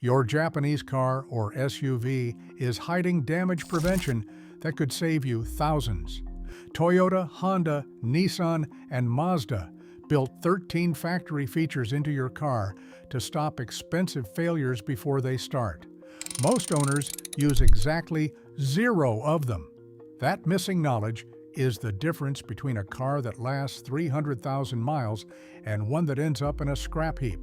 Your Japanese car or SUV is hiding damage prevention that could save you thousands. Toyota, Honda, Nissan, and Mazda built 13 factory features into your car to stop expensive failures before they start. Most owners use exactly 0 of them. That missing knowledge is the difference between a car that lasts 300,000 miles and one that ends up in a scrap heap.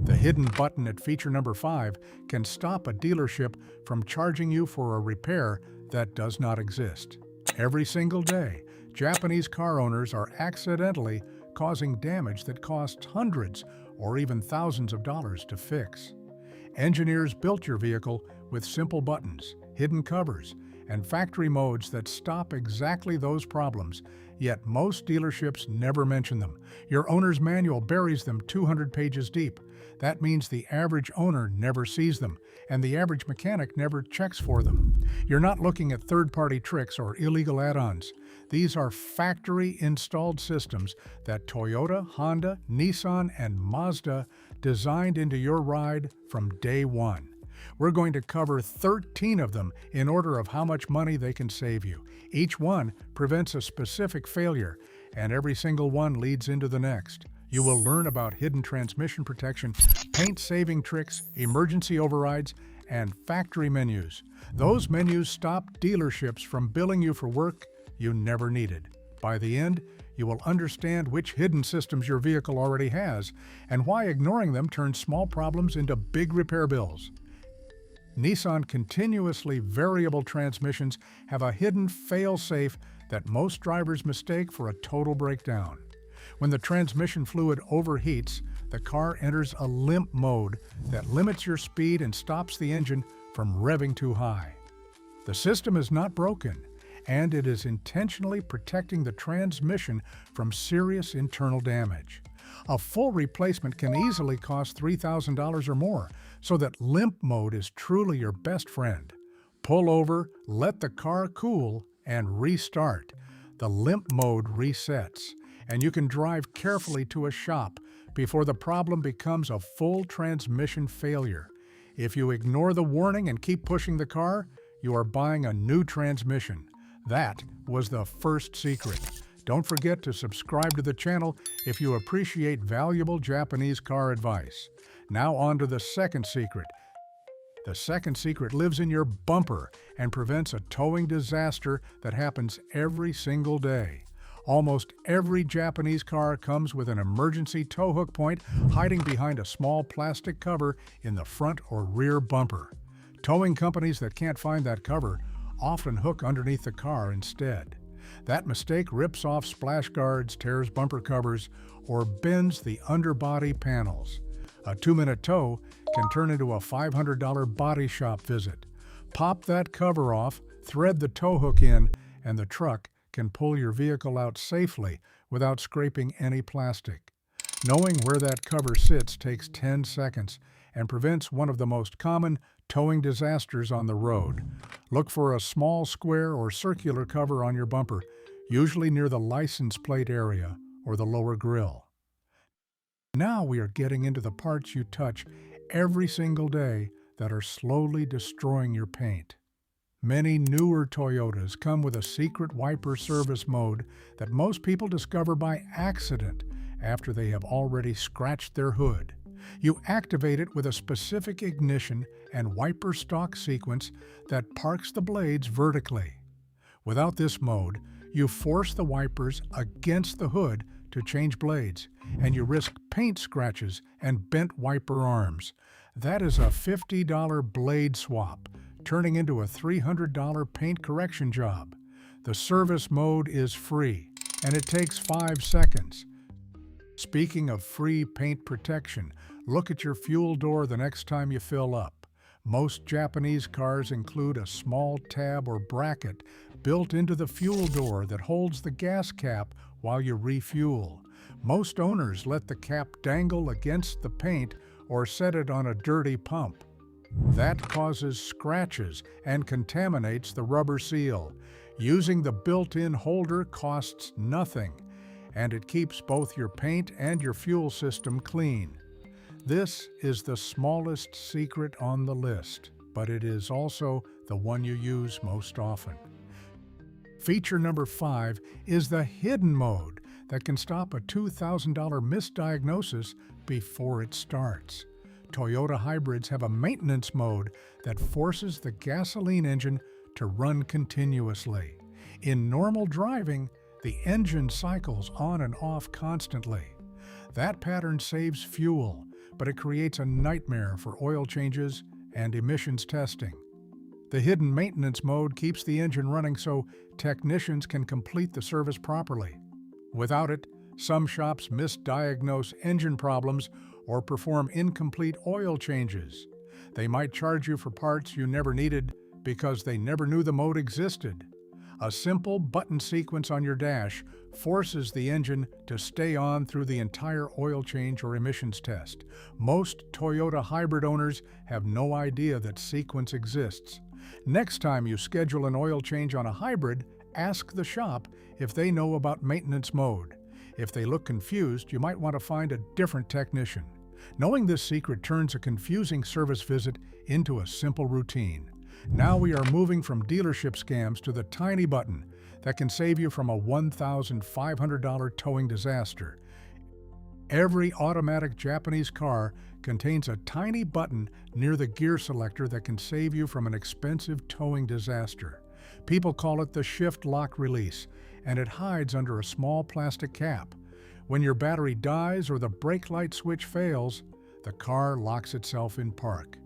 The hidden button at feature number 5 can stop a dealership from charging you for a repair that does not exist. Every single day, Japanese car owners are accidentally causing damage that costs hundreds or even thousands of dollars to fix. Engineers built your vehicle with simple buttons, hidden covers, and factory modes that stop exactly those problems, yet most dealerships never mention them. Your owner's manual buries them 200 pages deep. That means the average owner never sees them, and the average mechanic never checks for them. You're not looking at third-party tricks or illegal add-ons. These are factory-installed systems that Toyota, Honda, Nissan, and Mazda designed into your ride from day one. We're going to cover 13 of them in order of how much money they can save you. Each one prevents a specific failure, and every single one leads into the next. You will learn about hidden transmission protection, paint-saving tricks, emergency overrides, and factory menus. Those menus stop dealerships from billing you for work you never needed. By the end, you will understand which hidden systems your vehicle already has and why ignoring them turns small problems into big repair bills. Nissan continuously variable transmissions have a hidden fail-safe that most drivers mistake for a total breakdown. When the transmission fluid overheats, the car enters a limp mode that limits your speed and stops the engine from revving too high. The system is not broken, and it is intentionally protecting the transmission from serious internal damage. A full replacement can easily cost $3,000 or more, so that limp mode is truly your best friend. Pull over, let the car cool, and restart. The limp mode resets, and you can drive carefully to a shop before the problem becomes a full transmission failure. If you ignore the warning and keep pushing the car, you are buying a new transmission. That was the first secret. Don't forget to subscribe to the channel if you appreciate valuable Japanese car advice. Now on to the second secret. The second secret lives in your bumper and prevents a towing disaster that happens every single day. Almost every Japanese car comes with an emergency tow hook point hiding behind a small plastic cover in the front or rear bumper. Towing companies that can't find that cover often hook underneath the car instead. That mistake rips off splash guards, tears bumper covers, or bends the underbody panels. A 2-minute tow can turn into a $500 body shop visit. Pop that cover off, thread the tow hook in, and the truck can pull your vehicle out safely without scraping any plastic. Knowing where that cover sits takes 10 seconds and prevents one of the most common towing disasters on the road. Look for a small square or circular cover on your bumper, usually near the license plate area or the lower grille. Now we are getting into the parts you touch every single day that are slowly destroying your paint. Many newer Toyotas come with a secret wiper service mode that most people discover by accident after they have already scratched their hood. You activate it with a specific ignition and wiper stalk sequence that parks the blades vertically. Without this mode, you force the wipers against the hood to change blades, and you risk paint scratches and bent wiper arms. That is a $50 blade swap, turning into a $300 paint correction job. The service mode is free, and it takes 5 seconds. Speaking of free paint protection, look at your fuel door the next time you fill up. Most Japanese cars include a small tab or bracket built into the fuel door that holds the gas cap while you refuel. Most owners let the cap dangle against the paint or set it on a dirty pump. That causes scratches and contaminates the rubber seal. Using the built-in holder costs nothing, and it keeps both your paint and your fuel system clean. This is the smallest secret on the list, but it is also the one you use most often. Feature number 5 is the hidden mode that can stop a $2,000 misdiagnosis before it starts. Toyota hybrids have a maintenance mode that forces the gasoline engine to run continuously. In normal driving, the engine cycles on and off constantly. That pattern saves fuel, but it creates a nightmare for oil changes and emissions testing. The hidden maintenance mode keeps the engine running so technicians can complete the service properly. Without it, some shops misdiagnose engine problems or perform incomplete oil changes. They might charge you for parts you never needed because they never knew the mode existed. A simple button sequence on your dash forces the engine to stay on through the entire oil change or emissions test. Most Toyota hybrid owners have no idea that sequence exists. Next time you schedule an oil change on a hybrid, ask the shop if they know about maintenance mode. If they look confused, you might want to find a different technician. Knowing this secret turns a confusing service visit into a simple routine. Now we are moving from dealership scams to the tiny button that can save you from a $1,500 towing disaster. Every automatic Japanese car contains a tiny button near the gear selector that can save you from an expensive towing disaster. People call it the shift lock release, and it hides under a small plastic cap. When your battery dies or the brake light switch fails, the car locks itself in park.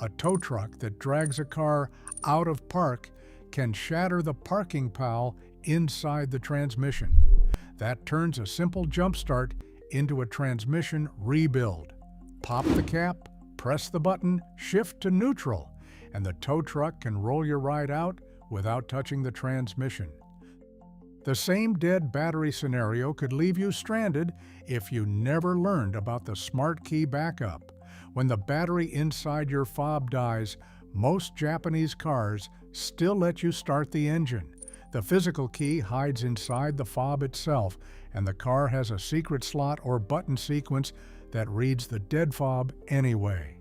A tow truck that drags a car out of park can shatter the parking pal inside the transmission. That turns a simple jump start into a transmission rebuild. Pop the cap, press the button, shift to neutral, and the tow truck can roll your ride out without touching the transmission. The same dead battery scenario could leave you stranded if you never learned about the smart key backup. When the battery inside your fob dies, most Japanese cars still let you start the engine. The physical key hides inside the fob itself, and the car has a secret slot or button sequence that reads the dead fob anyway.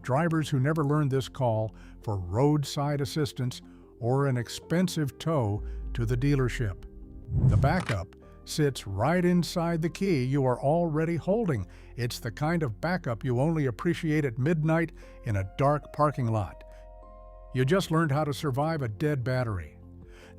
Drivers who never learned this call for roadside assistance or an expensive tow to the dealership. The backup sits right inside the key you are already holding. It's the kind of backup you only appreciate at midnight in a dark parking lot. You just learned how to survive a dead battery.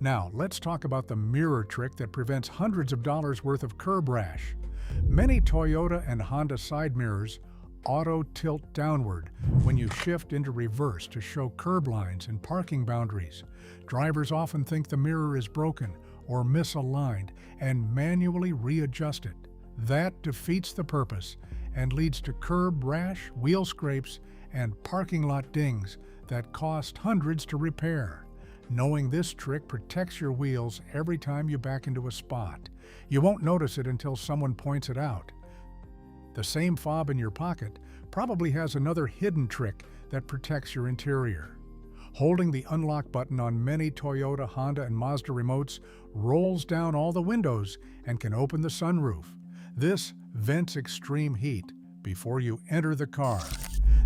Now, let's talk about the mirror trick that prevents hundreds of dollars worth of curb rash. Many Toyota and Honda side mirrors auto-tilt downward when you shift into reverse to show curb lines and parking boundaries. Drivers often think the mirror is broken or misaligned and manually readjust it. That defeats the purpose and leads to curb rash, wheel scrapes, and parking lot dings that cost hundreds to repair. Knowing this trick protects your wheels every time you back into a spot. You won't notice it until someone points it out. The same fob in your pocket probably has another hidden trick that protects your interior. Holding the unlock button on many Toyota, Honda, and Mazda remotes rolls down all the windows and can open the sunroof. This vents extreme heat before you enter the car.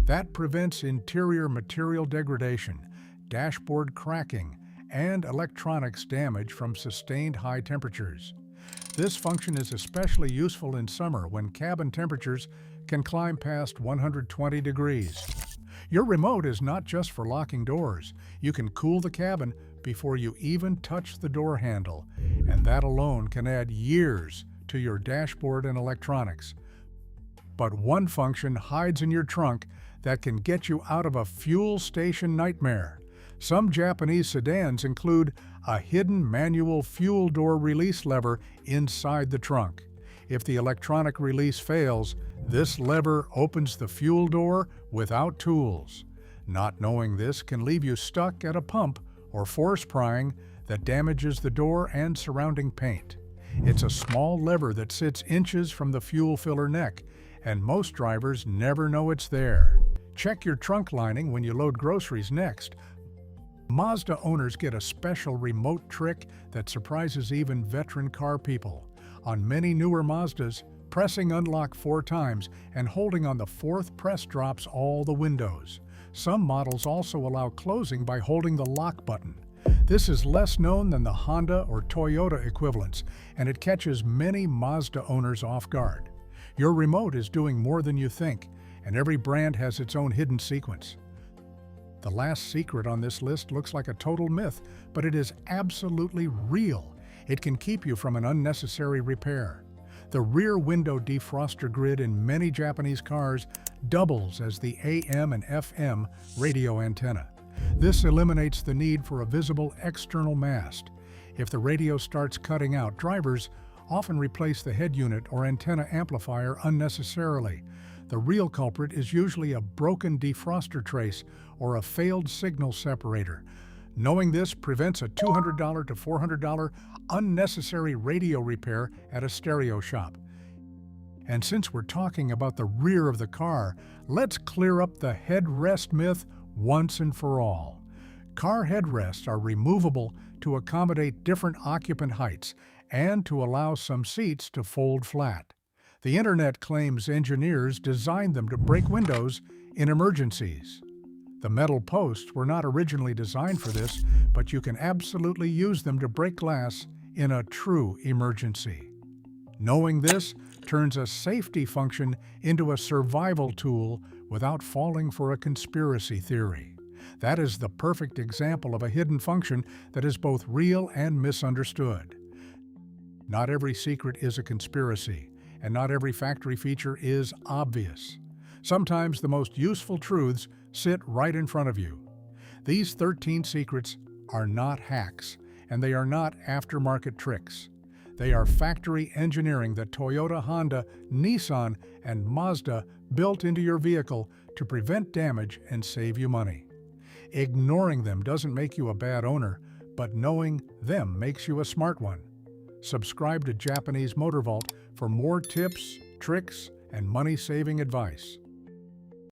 That prevents interior material degradation, dashboard cracking, and electronics damage from sustained high temperatures. This function is especially useful in summer when cabin temperatures can climb past 120 degrees. Your remote is not just for locking doors. You can cool the cabin before you even touch the door handle, and that alone can add years to your dashboard and electronics. But one function hides in your trunk that can get you out of a fuel station nightmare. Some Japanese sedans include a hidden manual fuel door release lever inside the trunk. If the electronic release fails, this lever opens the fuel door without tools. Not knowing this can leave you stuck at a pump or force prying that damages the door and surrounding paint. It's a small lever that sits inches from the fuel filler neck, and most drivers never know it's there. Check your trunk lining when you load groceries next. Mazda owners get a special remote trick that surprises even veteran car people. On many newer Mazdas, Pressing unlock 4 times and holding on the 4th press drops all the windows. Some models also allow closing by holding the lock button. This is less known than the Honda or Toyota equivalents, and it catches many Mazda owners off guard. Your remote is doing more than you think, and every brand has its own hidden sequence. The last secret on this list looks like a total myth, but it is absolutely real. It can keep you from an unnecessary repair. The rear window defroster grid in many Japanese cars doubles as the AM and FM radio antenna. This eliminates the need for a visible external mast. If the radio starts cutting out, drivers often replace the head unit or antenna amplifier unnecessarily. The real culprit is usually a broken defroster trace or a failed signal separator. Knowing this prevents a $200 to $400 unnecessary radio repair at a stereo shop. And since we're talking about the rear of the car, let's clear up the headrest myth once and for all. Car headrests are removable to accommodate different occupant heights and to allow some seats to fold flat. The internet claims engineers designed them to break windows in emergencies. The metal posts were not originally designed for this, but you can absolutely use them to break glass in a true emergency. Knowing this turns a safety function into a survival tool without falling for a conspiracy theory. That is the perfect example of a hidden function that is both real and misunderstood. Not every secret is a conspiracy, and not every factory feature is obvious. Sometimes the most useful truths sit right in front of you. These 13 secrets are not hacks, and they are not aftermarket tricks. They are factory engineering that Toyota, Honda, Nissan, and Mazda built into your vehicle to prevent damage and save you money. Ignoring them doesn't make you a bad owner, but knowing them makes you a smart one. Subscribe to Japanese Motor Vault for more tips, tricks, and money-saving advice.